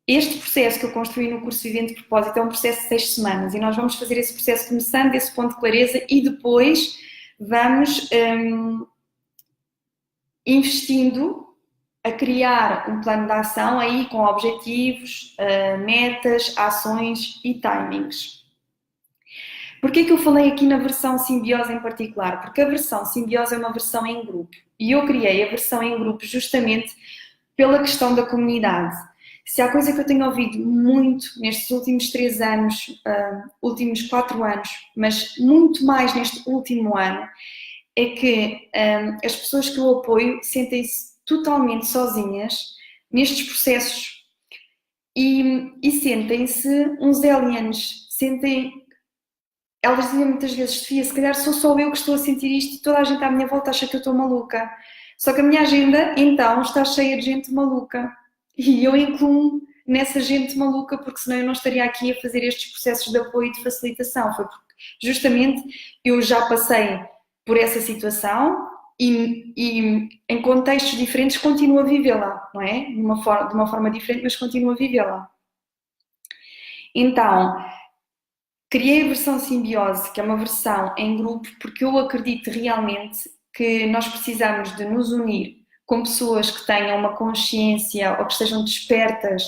este processo que eu construí no curso Vivendo de Propósito é um processo de 6 semanas e nós vamos fazer esse processo começando desse ponto de clareza e depois vamos investindo a criar um plano de ação aí com objetivos, metas, ações e timings. Porquê que eu falei aqui na versão simbiose em particular? Porque a versão simbiose é uma versão em grupo e eu criei a versão em grupo justamente pela questão da comunidade. Se há coisa que eu tenho ouvido muito nestes últimos 3 anos, últimos 4 anos, mas muito mais neste último ano, é que as pessoas que eu apoio sentem-se totalmente sozinhas nestes processos e sentem-se uns aliens, elas dizem muitas vezes: Sofia, se calhar sou só eu que estou a sentir isto e toda a gente à minha volta acha que eu estou maluca. Só que a minha agenda, então, está cheia de gente maluca. E eu incluo nessa gente maluca, porque senão eu não estaria aqui a fazer estes processos de apoio e de facilitação. Foi porque, justamente, eu já passei por essa situação e em contextos diferentes continuo a vivê-la, não é? De uma forma diferente, mas continuo a vivê-la. Então, criei a versão simbiose, que é uma versão em grupo, porque eu acredito realmente que nós precisamos de nos unir com pessoas que tenham uma consciência ou que estejam despertas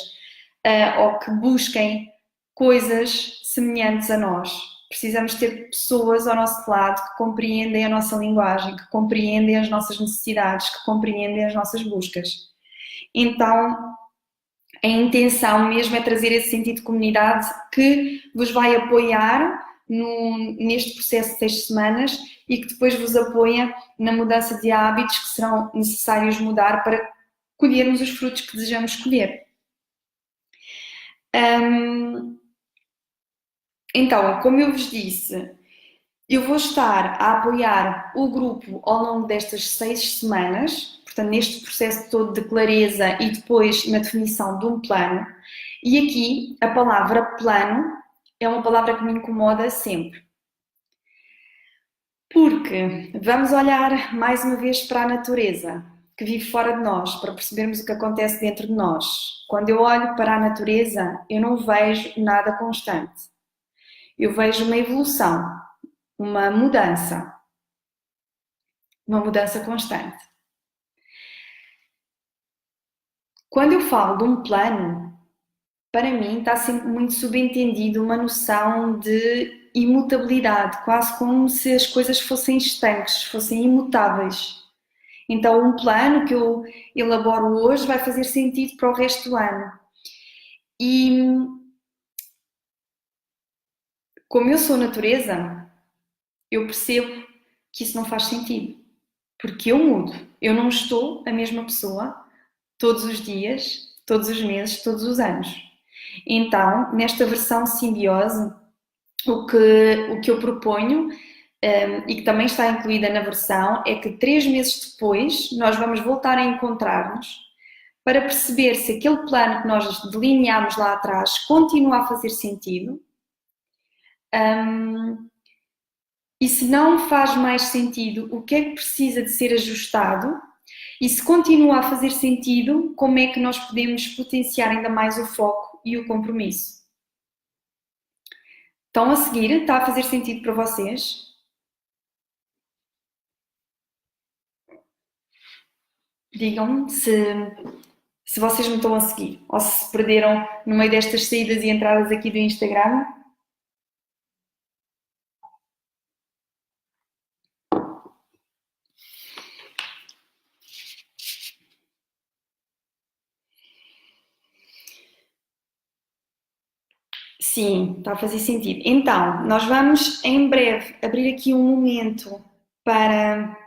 ou que busquem coisas semelhantes a nós. Precisamos ter pessoas ao nosso lado que compreendem a nossa linguagem, que compreendem as nossas necessidades, que compreendem as nossas buscas. Então, a intenção mesmo é trazer esse sentido de comunidade que vos vai apoiar neste processo de 6 semanas e que depois vos apoia na mudança de hábitos que serão necessários mudar para colhermos os frutos que desejamos colher. Então, como eu vos disse, eu vou estar a apoiar o grupo ao longo destas 6 semanas, portanto, neste processo todo de clareza e depois na definição de um plano. E aqui a palavra plano é uma palavra que me incomoda sempre. Porque vamos olhar mais uma vez para a natureza que vive fora de nós, para percebermos o que acontece dentro de nós. Quando eu olho para a natureza, eu não vejo nada constante. Eu vejo uma evolução, uma mudança constante. Quando eu falo de um plano, para mim está sempre muito subentendido uma noção de imutabilidade, quase como se as coisas fossem estanques, fossem imutáveis. Então, um plano que eu elaboro hoje vai fazer sentido para o resto do ano. E como eu sou natureza, eu percebo que isso não faz sentido, porque eu mudo. Eu não estou a mesma pessoa todos os dias, todos os meses, todos os anos. Então, nesta versão simbiose, o que eu proponho, e que também está incluída na versão, é que 3 meses depois nós vamos voltar a encontrar-nos para perceber se aquele plano que nós delineámos lá atrás continua a fazer sentido, e se não faz mais sentido, o que é que precisa de ser ajustado, e se continua a fazer sentido, como é que nós podemos potenciar ainda mais o foco e o compromisso. Estão a seguir? Está a fazer sentido para vocês? Digam-me se vocês me estão a seguir ou se se perderam no meio destas saídas e entradas aqui do Instagram. Sim, está a fazer sentido. Então, nós vamos em breve abrir aqui um momento para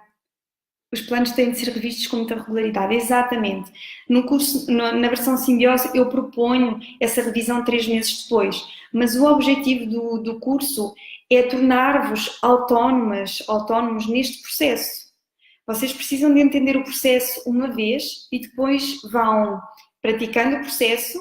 os planos têm de ser revistos com muita regularidade. Exatamente. No curso, na versão simbiose, eu proponho essa revisão 3 meses depois, mas o objetivo do curso é tornar-vos autónomos neste processo. Vocês precisam de entender o processo uma vez e depois vão praticando o processo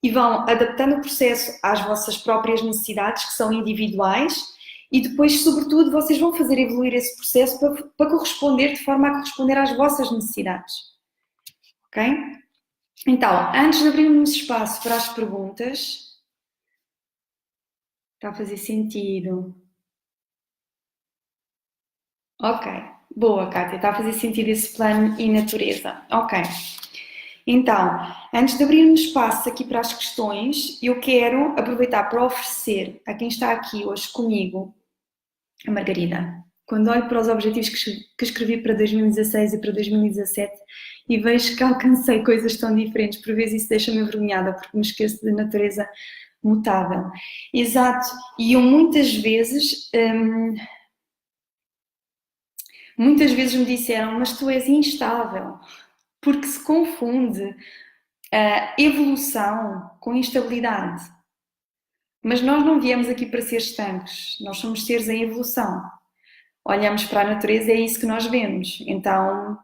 e vão adaptando o processo às vossas próprias necessidades, que são individuais, e depois, sobretudo, vocês vão fazer evoluir esse processo para corresponder, de forma a corresponder às vossas necessidades. Ok? Então, antes de abrirmos espaço para as perguntas, está a fazer sentido? Ok. Boa, Kátia, está a fazer sentido esse plano e natureza. Ok. Então, antes de abrirmos espaço aqui para as questões, eu quero aproveitar para oferecer a quem está aqui hoje comigo, a Margarida. Quando olho para os objetivos que escrevi para 2016 e para 2017 e vejo que alcancei coisas tão diferentes, por vezes isso deixa-me envergonhada porque me esqueço da natureza mutável. Exato, e eu muitas vezes me disseram, mas tu és instável, porque se confunde evolução com instabilidade. Mas nós não viemos aqui para ser estanques, nós somos seres em evolução. Olhamos para a natureza, é isso que nós vemos. Então,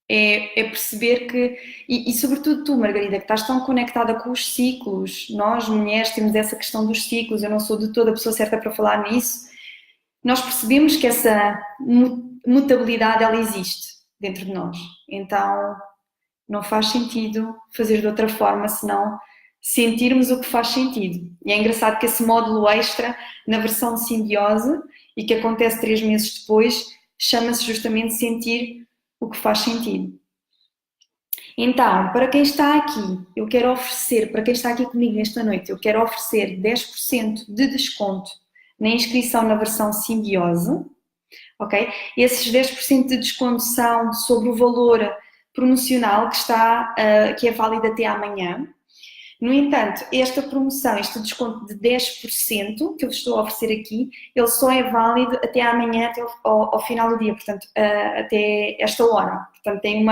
é perceber que, e sobretudo tu, Margarida, que estás tão conectada com os ciclos, nós mulheres temos essa questão dos ciclos, eu não sou de toda a pessoa certa para falar nisso, nós percebemos que essa mutabilidade, ela existe dentro de nós. Então, não faz sentido fazer de outra forma, senão sentirmos o que faz sentido. E é engraçado que esse módulo extra, na versão simbiose, e que acontece 3 meses depois, chama-se justamente sentir o que faz sentido. Então, para quem está aqui, eu quero oferecer, para quem está aqui comigo nesta noite, eu quero oferecer 10% de desconto na inscrição na versão simbiose, ok? Esses 10% de desconto são sobre o valor promocional que é válido até amanhã. No entanto, esta promoção, este desconto de 10% que eu vos estou a oferecer aqui, ele só é válido até amanhã, até ao final do dia, portanto, até esta hora. Portanto, tem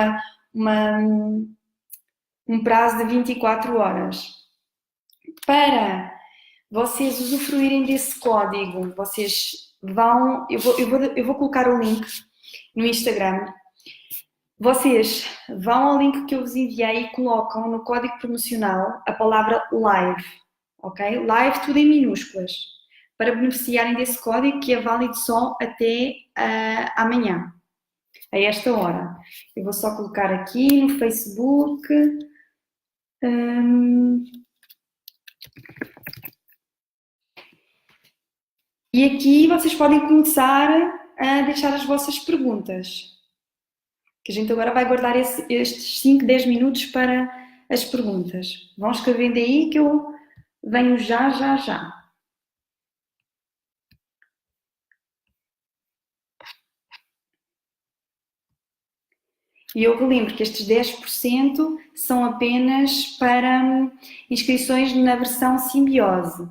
um prazo de 24 horas. Para vocês usufruírem desse código, vocês vão... Eu vou colocar o link no Instagram. Vocês vão ao link que eu vos enviei e colocam no código promocional a palavra LIVE, ok? LIVE tudo em minúsculas, para beneficiarem desse código que é válido só até amanhã, a esta hora. Eu vou só colocar aqui no Facebook. E aqui vocês podem começar a deixar as vossas perguntas. Que a gente agora vai guardar estes 5, 10 minutos para as perguntas. Vão escrevendo aí que eu venho já. E eu relembro que estes 10% são apenas para inscrições na versão simbiose.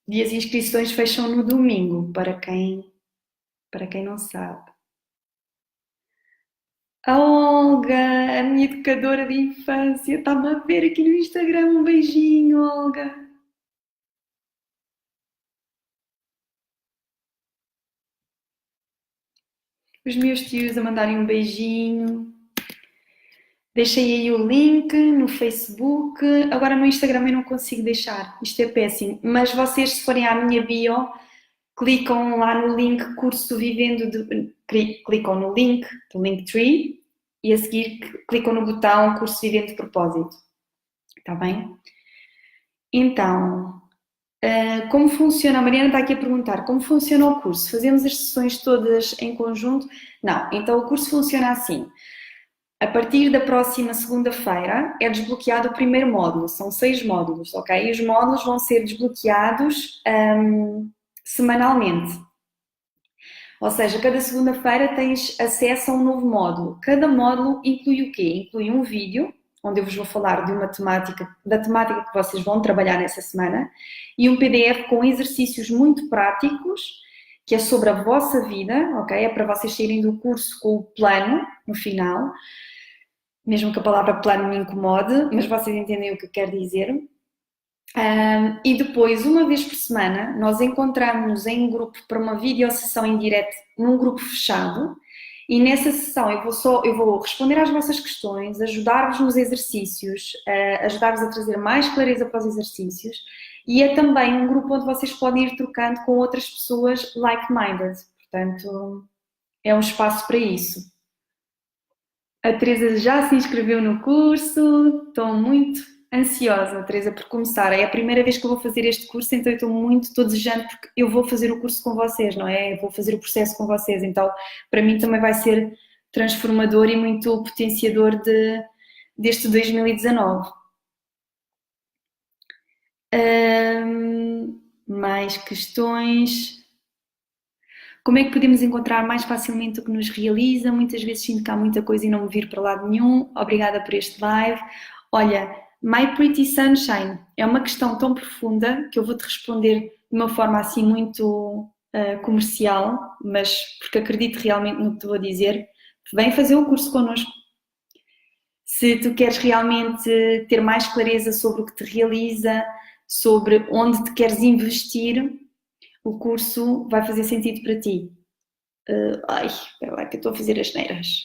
E as inscrições fecham no domingo, para quem não sabe. A Olga, a minha educadora de infância, está-me a ver aqui no Instagram. Um beijinho, Olga. Os meus tios a mandarem um beijinho. Deixei aí o link no Facebook. Agora no Instagram eu não consigo deixar. Isto é péssimo. Mas vocês, se forem à minha bio, clicam lá no link Curso Vivendo clicam no link do Linktree e a seguir clicam no botão Curso Vivendo de Propósito. Está bem? Então, como funciona? A Mariana está aqui a perguntar como funciona o curso? Fazemos as sessões todas em conjunto? Não. Então o curso funciona assim. A partir da próxima segunda-feira é desbloqueado o primeiro módulo. São 6 módulos, ok? E os módulos vão ser desbloqueados semanalmente. Ou seja, cada segunda-feira tens acesso a um novo módulo. Cada módulo inclui o quê? Inclui um vídeo, onde eu vos vou falar de da temática que vocês vão trabalhar nessa semana, e um PDF com exercícios muito práticos, que é sobre a vossa vida, ok? É para vocês saírem do curso com o plano no final, mesmo que a palavra plano me incomode, mas vocês entendem o que eu quero dizer. E depois, uma vez por semana, nós encontramos-nos em grupo para uma videosessão em direto num grupo fechado, e nessa sessão eu vou responder às vossas questões, ajudar-vos nos exercícios, ajudar-vos a trazer mais clareza para os exercícios, e é também um grupo onde vocês podem ir trocando com outras pessoas like-minded. Portanto, é um espaço para isso. A Teresa já se inscreveu no curso, estou muito ansiosa, Teresa, por começar. É a primeira vez que eu vou fazer este curso, então eu estou desejando, porque eu vou fazer o curso com vocês, não é? Eu vou fazer o processo com vocês, então para mim também vai ser transformador e muito potenciador deste 2019. Mais questões. Como é que podemos encontrar mais facilmente o que nos realiza? Muitas vezes sinto que há muita coisa e não me vir para lado nenhum. Obrigada por este live. Olha, My Pretty Sunshine é uma questão tão profunda que eu vou-te responder de uma forma assim muito comercial, mas porque acredito realmente no que te vou dizer. Vem fazer o curso connosco. Se tu queres realmente ter mais clareza sobre o que te realiza, sobre onde te queres investir, o curso vai fazer sentido para ti. Espera lá que eu estou a fazer as neiras.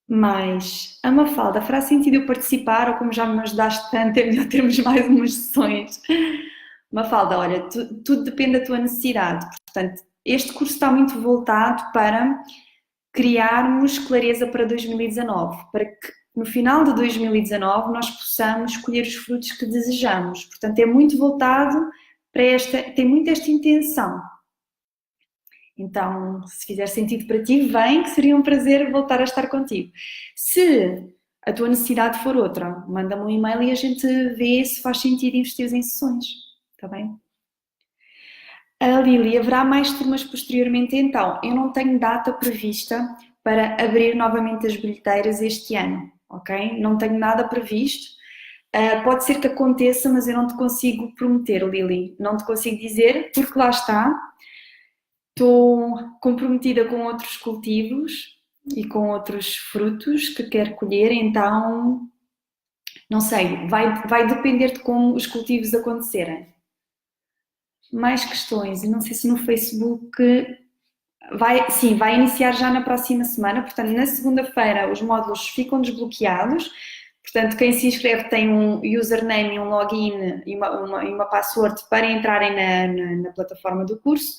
Mas, a Mafalda, fará sentido eu participar ou como já me ajudaste tanto, é melhor termos mais umas sessões? Mafalda, olha, tudo depende da tua necessidade. Portanto, este curso está muito voltado para criarmos clareza para 2019, para que no final de 2019 nós possamos escolher os frutos que desejamos. Portanto, é muito voltado para tem muito esta intenção. Então, se fizer sentido para ti, vem, que seria um prazer voltar a estar contigo. Se a tua necessidade for outra, manda-me um e-mail e a gente vê se faz sentido investir em sessões, está bem? A Lili, haverá mais turmas posteriormente então? Eu não tenho data prevista para abrir novamente as bilheteiras este ano, ok? Não tenho nada previsto. Pode ser que aconteça, mas eu não te consigo prometer, Lili. Não te consigo dizer, porque lá está. Estou comprometida com outros cultivos e com outros frutos que quero colher, então, não sei, vai depender de como os cultivos acontecerem. Mais questões, eu não sei se no Facebook sim, vai iniciar já na próxima semana, portanto na segunda-feira os módulos ficam desbloqueados, portanto quem se inscreve tem um username, um login e uma password para entrarem na plataforma do curso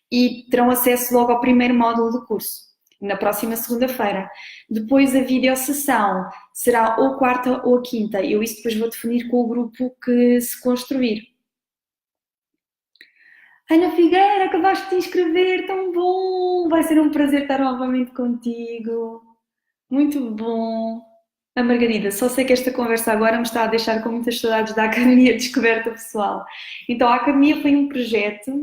e terão acesso logo ao primeiro módulo do curso, na próxima segunda-feira. Depois a videosessão será ou quarta ou quinta, eu isso depois vou definir com o grupo que se construir. Ana Figueira, acabaste de te inscrever, tão bom! Vai ser um prazer estar novamente contigo. Muito bom. A Margarida, só sei que esta conversa agora me está a deixar com muitas saudades da Academia de Descoberta Pessoal. Então, a Academia foi um projeto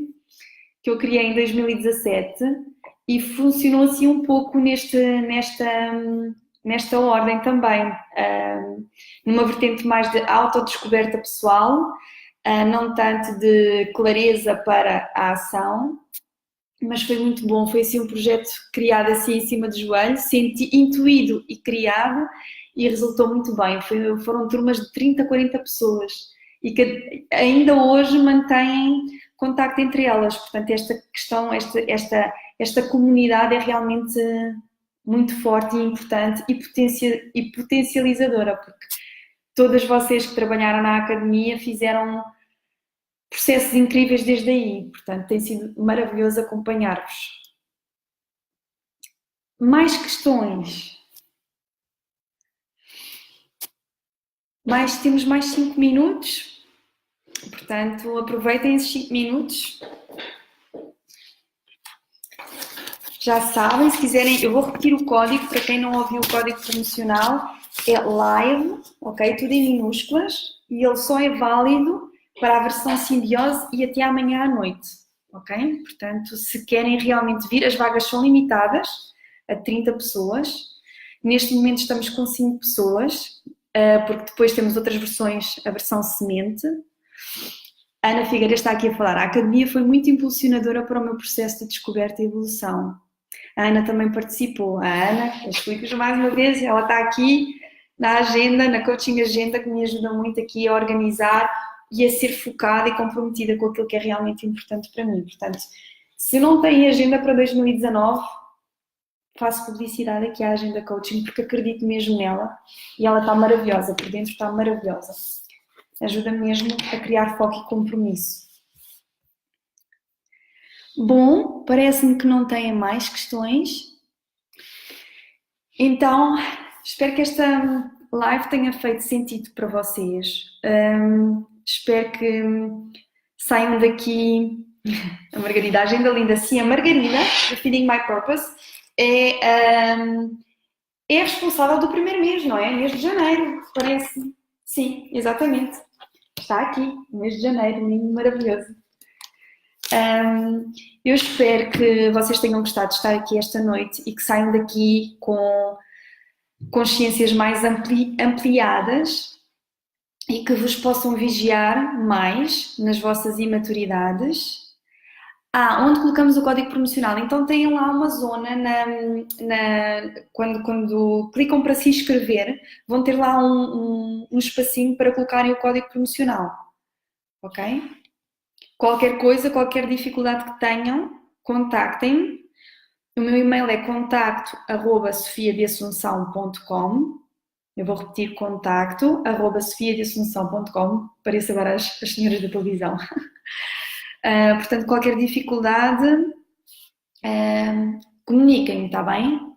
que eu criei em 2017 e funcionou assim um pouco nesta ordem também. Numa vertente mais de autodescoberta pessoal, não tanto de clareza para a ação, mas foi muito bom, foi assim um projeto criado assim em cima do joelho, intuído e criado e resultou muito bem. Foram turmas de 30, 40 pessoas e que ainda hoje mantêm contacto entre elas, portanto esta questão, esta comunidade é realmente muito forte e importante e potencializadora, porque todas vocês que trabalharam na academia fizeram processos incríveis desde aí, portanto tem sido maravilhoso acompanhar-vos. Mais questões? Temos mais 5 minutos, portanto aproveitem esses 5 minutos. Já sabem, se quiserem, eu vou repetir o código, para quem não ouviu o código promocional, é LIVE, ok? Tudo em minúsculas, e ele só é válido para a versão simbiose e até amanhã à noite, ok? Portanto, se querem realmente vir, as vagas são limitadas a 30 pessoas. Neste momento estamos com 5 pessoas, porque depois temos outras versões, a versão semente. A Ana Figueira está aqui a falar, a academia foi muito impulsionadora para o meu processo de descoberta e evolução. A Ana também participou. A Ana, explico-vos mais uma vez, ela está aqui na agenda, na coaching agenda, que me ajuda muito aqui a organizar e a ser focada e comprometida com aquilo que é realmente importante para mim. Portanto, se não tem agenda para 2019, faço publicidade aqui à Agenda Coaching, porque acredito mesmo nela e ela está maravilhosa, por dentro está maravilhosa. Ajuda mesmo a criar foco e compromisso. Bom, parece-me que não têm mais questões. Então, espero que esta live tenha feito sentido para vocês. Espero que saiam daqui... A Margarida, a agenda linda. Sim, a Margarida, do Feeding My Purpose, é responsável do primeiro mês, não é? Mês de janeiro, parece. Sim, exatamente. Está aqui, mês de janeiro, lindo, maravilhoso. Eu espero que vocês tenham gostado de estar aqui esta noite e que saiam daqui com consciências mais ampliadas e que vos possam vigiar mais nas vossas imaturidades. Onde colocamos o código promocional? Então têm lá uma zona quando clicam para se inscrever, vão ter lá um espacinho para colocarem o código promocional. Ok? Qualquer coisa, qualquer dificuldade que tenham, contactem-me. O meu e-mail é contacto@sofiadeassunção.com. Eu vou repetir contacto@sofiadeassunção.com. Parece agora as senhoras da televisão. Portanto, qualquer dificuldade, comuniquem-me, está bem?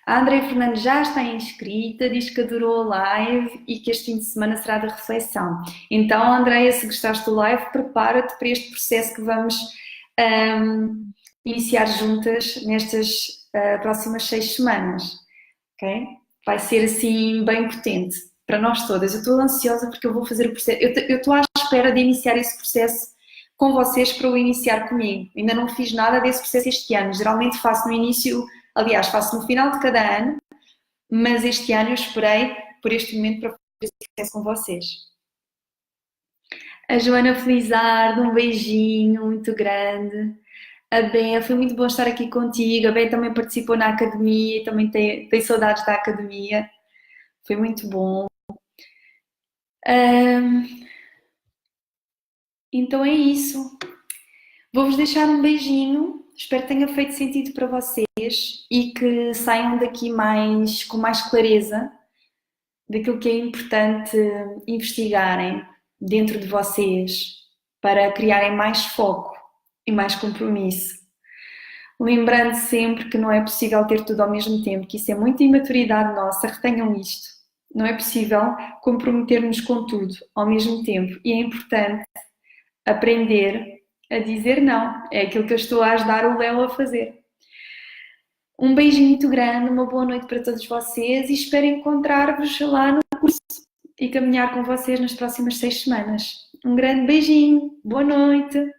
A Andréia Fernandes já está inscrita, diz que adorou a live e que este fim de semana será de reflexão. Então, Andréia, se gostaste do live, prepara-te para este processo que vamos iniciar juntas nestas próximas 6 semanas, ok? Vai ser assim bem potente para nós todas. Eu estou ansiosa porque eu vou fazer o processo. Eu estou à espera de iniciar esse processo com vocês para o iniciar comigo. Ainda não fiz nada desse processo este ano. Geralmente faço no início, aliás, faço no final de cada ano, mas este ano eu esperei por este momento para fazer esse processo com vocês. A Joana Felizardo, um beijinho muito grande. A Bé, foi muito bom estar aqui contigo. A Bé também participou na academia e também tem saudades da academia. Foi muito bom. Então é isso. Vou-vos deixar um beijinho. Espero que tenha feito sentido para vocês e que saiam daqui com mais clareza daquilo que é importante investigarem dentro de vocês para criarem mais foco e mais compromisso. Lembrando sempre que não é possível ter tudo ao mesmo tempo, que isso é muita imaturidade nossa, retenham isto. Não é possível comprometer-nos com tudo ao mesmo tempo e é importante aprender a dizer não. É aquilo que eu estou a ajudar o Léo a fazer. Um beijinho muito grande, uma boa noite para todos vocês e espero encontrar-vos lá no curso e caminhar com vocês nas próximas 6 semanas. Um grande beijinho, boa noite!